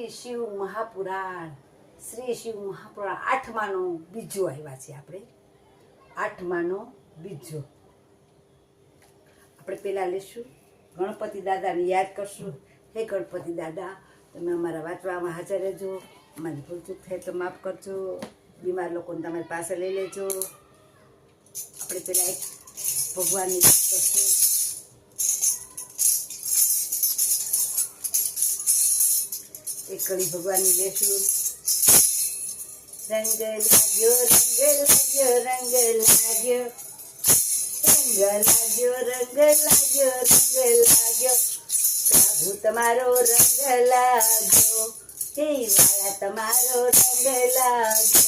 શ્રી શિવ મહાપુરાણ આઠમાનો બીજો આવ્યા છે. આપણે આઠમાનો બીજો આપણે પહેલાં લઈશું. ગણપતિ દાદાને યાદ કરશું. હે ગણપતિ દાદા, તમે અમારા વાંચવામાં હાજર રહેજો. અમારી ભૂલચૂક થાય તો માફ કરજો. બીમાર લોકોને તમારી પાસે લઈ લેજો. આપણે પહેલાં એક ભગવાનની વાત કરશું. એક કડી ભગવાનની લેશું. રંગ લાગ્યો રંગ લાગ્યો રંગ લાગ્યો રંગ લાગ્યો રંગ લાગ્યો રંગ લાગ્યો પ્રભુ તમારો રંગ લાગ્યો. હે વાલા તમારો રંગ લાગ્યો.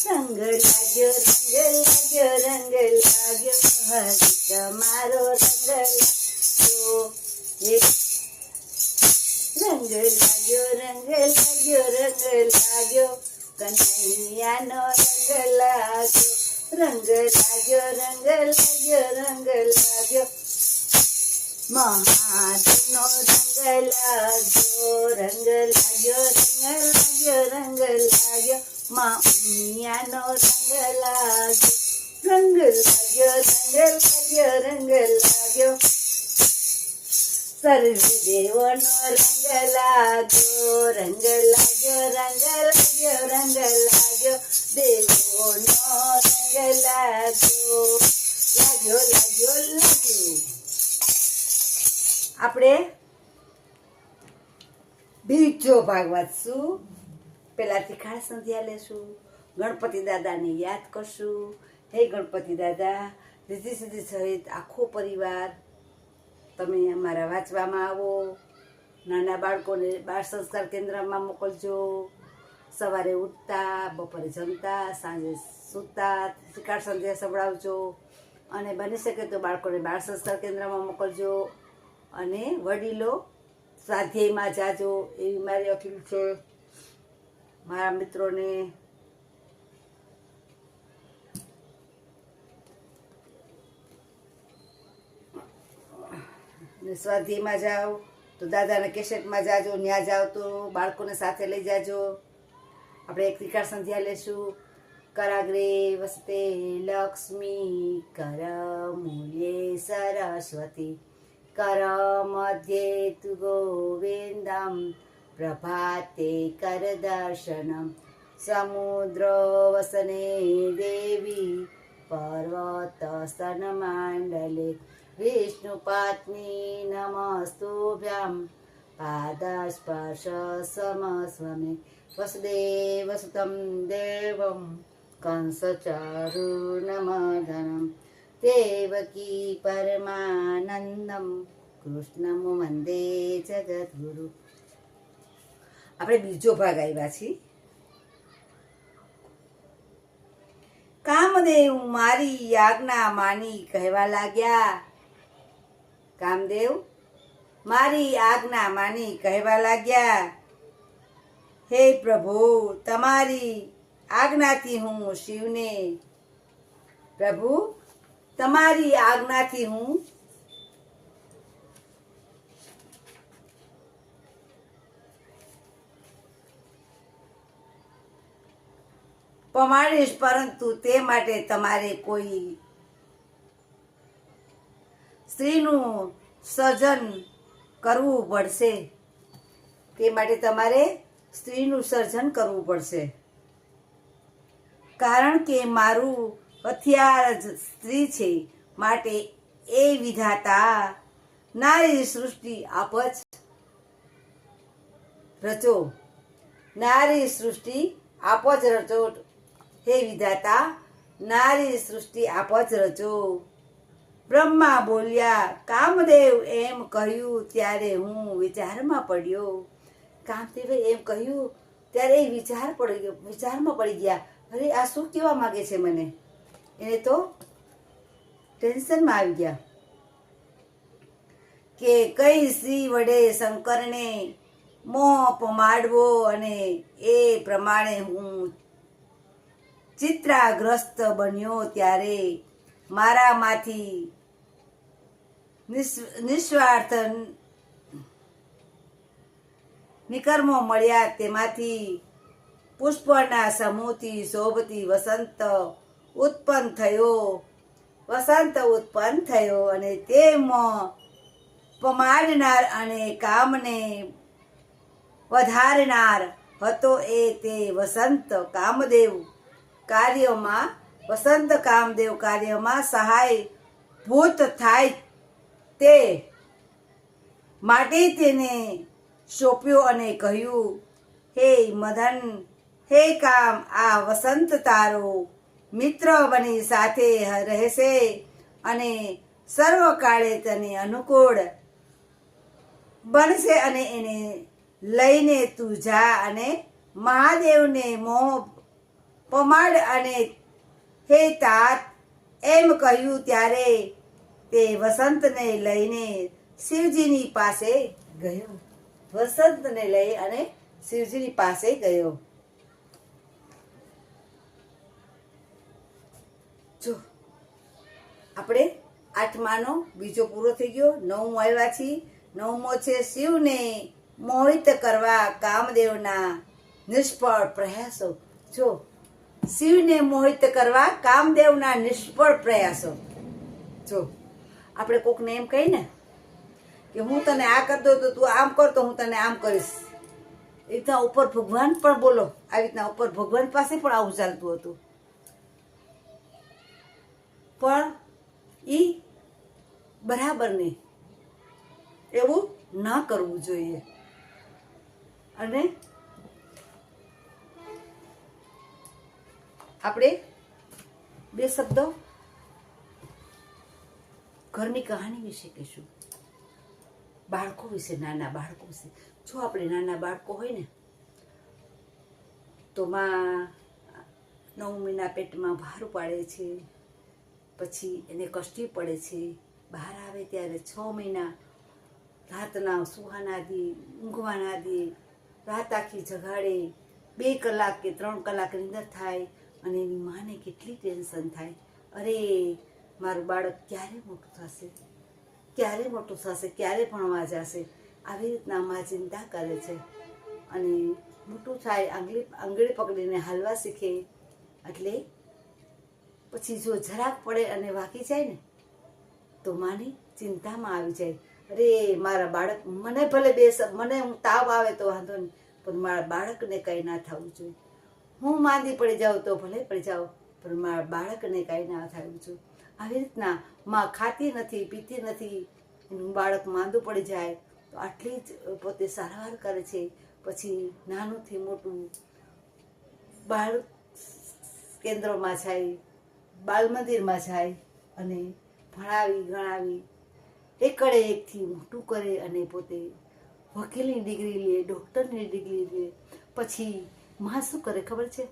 રંગ લાગ્યો રંગ લાગ્યો રંગ લાગ્યો હરિ તમારો રંગ લાગ્યો. રંગ લાગ્યો રંગ લાગ્યો રંગ લાગ્યો કનૈયાનો રંગ લાગ્યો. રંગ લાગ્યો રંગ લાગ્યો રંગ લાગ્યો મહાદેવનો રંગ લાગ્યો. રંગ લાગ્યો રંગ લાગ્યો રંગ લાગ્યો મા ઉમિયાનો રંગ લાગ્યો. રંગ લાગ્યો રંગ લાગ્યો રંગ લાગ્યો સર્વદેવોનો રંગ લાગ્યો. રંગ લાગ્યો રંગ લાગ્યો રંગ લાગ્યો દેવોનો રંગ લાગ્યો. લાગ્યો લાગ્યો લાગ્યો. આપણે બીજો ભાગ વાંચશું. પહેલાંથી ખાસ સંધ્યા લેશું. ગણપતિ દાદાને યાદ કરશું. હે ગણપતિ દાદા, રીતિ સિદ્ધિ સહિત આખો પરિવાર તમે અમારા વાંચવામાં આવો. નાના બાળકોને બાળ સંસ્કાર કેન્દ્રમાં મોકલજો. સવારે ઉઠતા, બપોરે જમતા, સાંજે સૂતા શ્રીકાળ સંધ્યા સંભળાવજો. અને બની શકે તો બાળકોને બાળ સંસ્કાર કેન્દ્રમાં મોકલજો. અને વડીલો સ્વાધ્યાયમાં જાજો એવી મારી અપીલ છે મારા મિત્રોને. સ્વાધ્યાયમાં જાઓ તો દાદાના કેસેટમાં જાજો. ત્યાં જાઓ તો બાળકોને સાથે લઈ જાજો. આપણે એક ત્રિકાળ સંધ્યા લેશું. કરાગ્રે વસતે લક્ષ્મી કર મૂલ્યે સરસ્વતી કર મધ્યે તુ ગોવિંદમ પ્રભાતે કર દર્શનમ સમુદ્ર વસને દેવી પર્વત સ્તન માંડલે વિષ્ણુપાત્ની નમસ્તુભ્યામ પાદસ્પર્શ સમસ્વમે વસુદેવ સુતમ દેવમ કંસચારુર્ણમર્દનમ દેવકી પરમાનંદમ કૃષ્ણમ વંદે જગદ્ગુરુ. આપણે બીજો ભાગ આવ્યા છીએ. કામદેવ મારી આજ્ઞા માની કહેવા લાગ્યા. કામદેવ મારી આજ્ઞા માની કહેવા લાગ્યા. હે પ્રભુ, તમારી આજ્ઞાથી હું શિવને પ્રભુ તમારી આજ્ઞાથી હું પમાડીશ, પરંતુ તે માટે તમારે કોઈ સ્ત્રીનું સર્જન કરવું પડશે. તે માટે તમારે સ્ત્રીનું સર્જન કરવું પડશે. કારણ કે મારું હથિયાર જ સ્ત્રી છે. માટે એ વિધાતા નારી સૃષ્ટિ આપ જ રચો. નારી સૃષ્ટિ આપ જ રચો. હે વિધાતા, નારી સૃષ્ટિ આપ જ રચો. બ્રહ્મા બોલ્યા. કામદેવ એમ કહ્યું ત્યારે હું વિચારમાં પડ્યો. કામદેવે એમ કહ્યું ત્યારે એ વિચારમાં પડી ગયા. અરે આ શું કહેવા માંગે છે મને? એને તો ટેન્શનમાં આવી ગયા કે કઈ સ્ત્રી વડે શંકરને મોહ પમાડવો. અને એ પ્રમાણે હું ચિત્રાગ્રસ્ત બન્યો ત્યારે મારામાંથી નિસ્વાર્થ નિકર્મો મળ્યા તેમાંથી પુષ્પના સમૂહથી શોભતી વસંત ઉત્પન્ન થયો અને તેમાં પમાડનાર અને કામને વધારનાર હતો. એ તે વસંત કામદેવ કાર્યમાં સહાય ભૂત થાય તે માટે તેને સોંપ્યો અને કહ્યું, હે મદન, હે કામ, આ વસંત તારો મિત્ર બની સાથે રહેશે અને સર્વકાળે તને અનુકૂળ બનશે અને એને લઈને તું જા અને મહાદેવને મોહ પમાડ અને હે તાત એમ કહ્યું ત્યારે તે વસંતને લઈને શિવજીની પાસે ગયો. વસંતને લઈ અને શિવજીની પાસે ગયો. જો આપણે આઠમાનો બીજો પૂરો થઈ ગયો. 9મો આવ્યા છીએ. 9મો છે શિવને મોહિત કરવા કામદેવના નિષ્ફળ પ્રયાસો. જો શિવને મોહિત કરવા કામદેવના નિષ્ફળ પ્રયાસો. જો આપણે કોકને એમ કહી ને કે હું તને આ કરી દઉં તો તું આમ કર તો હું તને આમ કરીશ. એ રીતના ઉપર ભગવાન પણ બોલો. આવી રીતના ઉપર ભગવાન પાસે પણ આવું ચાલતું હતું. પણ એ બરાબર નહીં. એવું ના કરવું જોઈએ. અને આપણે બે શબ્દો ઘરની કહાની વિશે કહીશું. બાળકો વિશે, નાના બાળકો વિશે. જો આપણે નાના બાળકો હોય ને તો માં 9 મહિના પેટમાં ભાર પાડે છે, પછી એને કષ્ટી પડે છે. બહાર આવે ત્યારે 6 મહિના રાતના સુહાના દે, ઊંઘવાના દે, રાત આખી જગાડે, 2 કલાક કે 3 કલાક નીંદર થાય અને એની માને કેટલી ટેન્શન થાય. અરે મારું બાળક ક્યારે મોટું થશે, ક્યારે મોટું થશે, ક્યારે ભણવા જશે. આવી રીતના માં ચિંતા કરે છે. અને મોટું થાય, આંગળી પકડીને હાલવા શીખે એટલે પછી જો જરાક પડે અને વાગી જાય ને તો માની ચિંતામાં આવી જાય. અરે મારા બાળક, મને ભલે મને તાવ આવે તો વાંધો નહીં, પણ મારા બાળકને કંઈ ના થવું જોઈએ. હું માંદી પડી જાઉં તો ભલે પડી જાઉં, પણ મારા બાળકને કંઈ ના થવું જોઈએ. આવી રીતના માં ખાતી નથી, પીતી નથી, એનું બાળક માંદું પડી જાય તો આટલી જ પોતે સારવાર કરે છે. પછી નાનુંથી મોટું બાળ કેન્દ્રમાં જાય, બાળ મંદિરમાં જાય અને ભણાવી ગણાવી એકડે એકથી મોટું કરે અને પોતે વકીલની ડિગ્રી લે, ડૉક્ટરની ડિગ્રી લે. પછી માં શું કરે ખબર છે?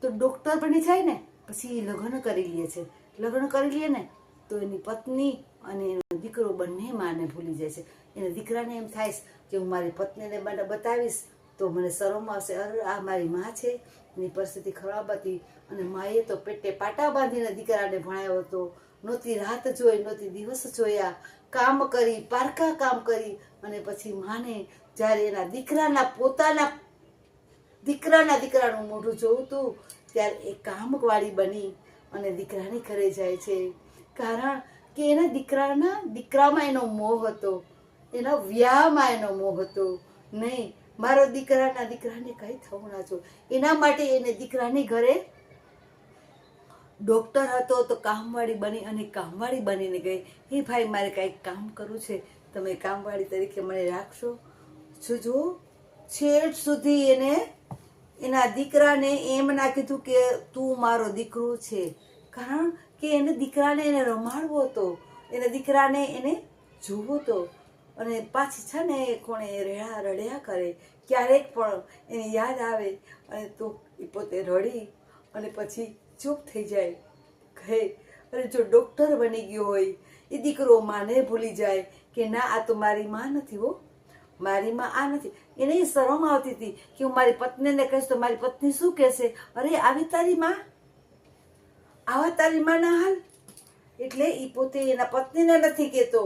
તો ડૉક્ટર બની જાય ને પછી લગ્ન કરી લે છે. લગ્ન કરી લે ને તો એની પત્ની અને એનો દીકરો બંને માને ભૂલી જાય છે. એના દીકરાને એમ થાય કે હું મારી પત્નીને મને બતાવીશ તો મને શરમ આવશે. અરે આ મારી માં છે, એની પરિસ્થિતિ ખરાબ હતી અને માએ તો પેટે પાટા બાંધીને દીકરાને ભણાવ્યો હતો. નહોતી રાત જોઈ, નહોતી દિવસ જોયા, કામ કરી, પારકા કામ કરી. અને પછી માને જ્યારે એના પોતાના દીકરાનું મોઢું જોવું હતું ત્યારે એ કામવાળી બની અને દીકરાની ઘરે જાય છે. કારણ કે એના દીકરામાં એનો મોહ હતો, એના વ્યાહમાં એનો મોહ હતો. નહીં, મારો દીકરાને કંઈ થવું ના જોઈએ. એના માટે એને દીકરાની ઘરે ડૉક્ટર હતો તો કામવાળી બની અને કામવાળી બનીને ગઈ. હે ભાઈ, મારે કાંઈક કામ કરવું છે, તમે કામવાળી તરીકે મને રાખશો? જો છેટ સુધી એને એના દીકરાને એમ ના કીધું કે તું મારો દીકરો છે. કારણ કે દીકરાને એને રમાડવો હતો, એના દીકરાને એને જોવો હતો. અને પાછી છે ને કોણે રડ્યા કરે. ક્યારેક પણ એને યાદ આવે અને તો એ પોતે રડી અને પછી ચૂપ થઈ જાય. કહે, અને જો ડૉક્ટર બની ગયો હોય એ દીકરો માને ભૂલી જાય કે ના, આ તો મારી માં નથી હો, મારી માં આ નથી. એને શરમ આવતી હતી કે હું મારી પત્નીને કહીશ તો મારી પત્ની શું કહેશે? અરે આવા તારી માં ના હાલ. એટલે એ પોતે એના પત્નીને નથી કહેતો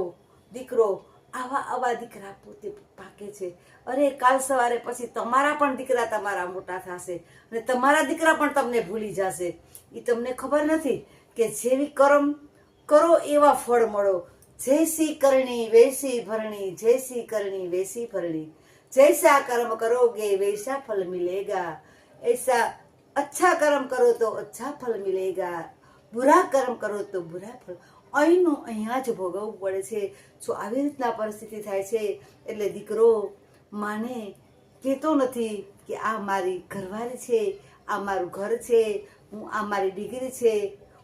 દીકરો, આવા દીકરા પોતે પાકે છે. અરે કાલ સવારે પછી તમારા પણ દીકરા તમારા મોટા થશે અને તમારા દીકરા પણ તમને ભૂલી જશે. એ તમને ખબર નથી કે જેવી કર્મ કરો એવા ફળ મળો. જૈસી કરણી વૈસી ભરણી, જૈસી કરણી વૈસી ભરણી. जैसा कर्म करोगे वैसा फल मिलेगा. ऐसा अच्छा कर्म करो तो अच्छा फल मिलेगा, बुरा कर्म કરો તો બુરા ફળ. અહીંનું અહીંયા જ ભોગવવું પડે છે. જો આવી રીતના પરિસ્થિતિ થાય છે એટલે દીકરો માને કહેતો નથી કે આ મારી ઘરવાળી છે, આ મારું ઘર છે, આ મારી ડિગ્રી છે,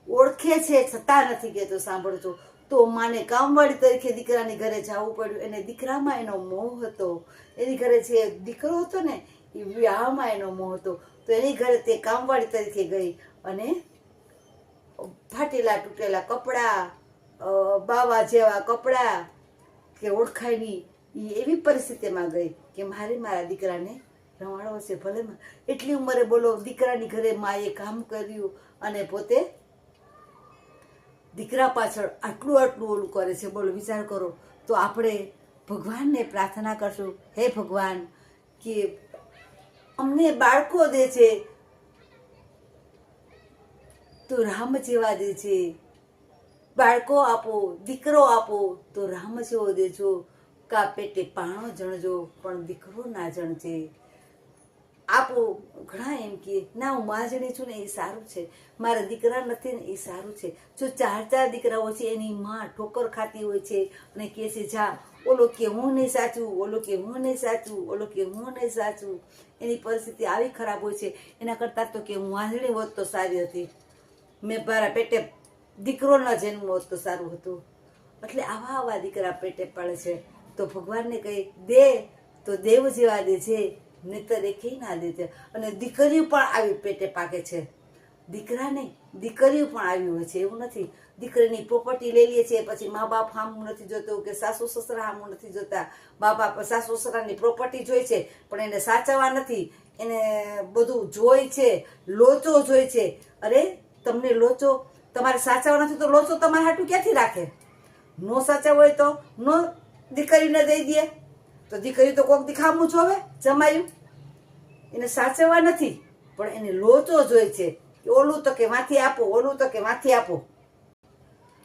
ઓળખે છે છતાં નથી કહેતો. સાંભળતો તો માને કામવાળી તરીકે દીકરાની ઘરે જવું પડ્યું. એને દીકરામાં એનો મોહ હતો. એની ઘરે જે દીકરો હતો ને એ વિવાહમાં એનો મોહ હતો. તો એની ઘરે તે કામવાળી તરીકે ગઈ અને ફાટેલા તૂટેલા કપડાં, બાવા જેવા કપડાં કે ઓળખાય નહીં એવી પરિસ્થિતિમાં ગઈ કે મારે મારા દીકરાને રમાડવો છે. ભલે એટલી ઉંમરે બોલો દીકરાની ઘરે માએ કામ કર્યું અને પોતે દીકરા પાછળ આટલું ઓલું કરે છે. બોલો વિચાર કરો. તો આપણે ભગવાનને પ્રાર્થના કરશું, હે ભગવાન કે અમને બાળકો દે છે તો રામ જેવા દે છે. બાળકો આપો, દીકરો આપો તો રામ જેવો દેજો. કા પેટે પાણો જણજો પણ દીકરો ના જણજે. આપો. ઘણા એમ કે ના હું માજણી છું ને એ સારું છે, મારા દીકરા નથી ને એ સારું છે. જો 4 દીકરાઓ છે એની માં ઠોકર ખાતી હોય છે અને કહે છે જા ઓલો કે હું નહીં સાચું, ઓલો કે હું નહીં સાચું, ઓલો કે હું નહીં સાચું. એની પરિસ્થિતિ આવી ખરાબ હોય છે. એના કરતાં તો કે હું વાંજણી હોત તો સારી હતી, મેં મારા પેટે દીકરો ન જન્મ હોત તો સારું હતું. એટલે આવા દીકરા પેટે પડે છે. તો ભગવાનને કહી દે તો દેવ જેવા દે છે, નહીતર એ કઈ ના દે છે. અને દીકરીઓ પણ આવી પેટે પાકે છે. દીકરા નહીં, દીકરીઓ પણ આવી હોય છે. એવું નથી દીકરીની પ્રોપર્ટી લઈ લે છે પછી મા બાપ સામું નથી જોતું કે સાસુ સસરા સામું નથી જોતા. મા બાપ સાસુ સસરાની પ્રોપર્ટી જોઈ છે પણ એને સાચવવા નથી, એને બધું જોઈ છે, લોચો જોઈ છે. અરે તમને લોચો તમારે સાચવવા નથી તો લોચો તમારે હાટું ક્યાંથી રાખે? નો સાચવ હોય તો નો દીકરીને દઈ દે. તો દીકરી તો કોક દીખામું જોવે જમાયું, એને સાચવવા નથી પણ એને લોચો જોઈ છે કે ઓલું તો કે માથી આપો, ઓલું તો કે માથી આપો.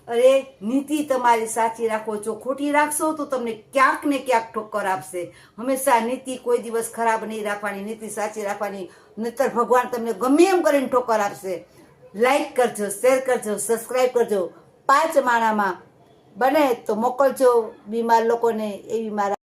અરે નીતિ તમારી સાચી રાખો. જો ખોટી રાખશો તો તમને ક્યાંક ને ક્યાંક ઠોકર આપશે. હંમેશા નીતિ કોઈ દિવસ ખરાબ નહીં રાખવાની, નીતિ સાચી રાખવાની. નહીતર ભગવાન તમને ગમે એમ કરીને ઠોકર આપશે. લાઈક કરજો, શેર કરજો, સબસ્ક્રાઈબ કરજો. 5 માણામાં બને તો મોકલજો બીમાર લોકોને. એવી મારા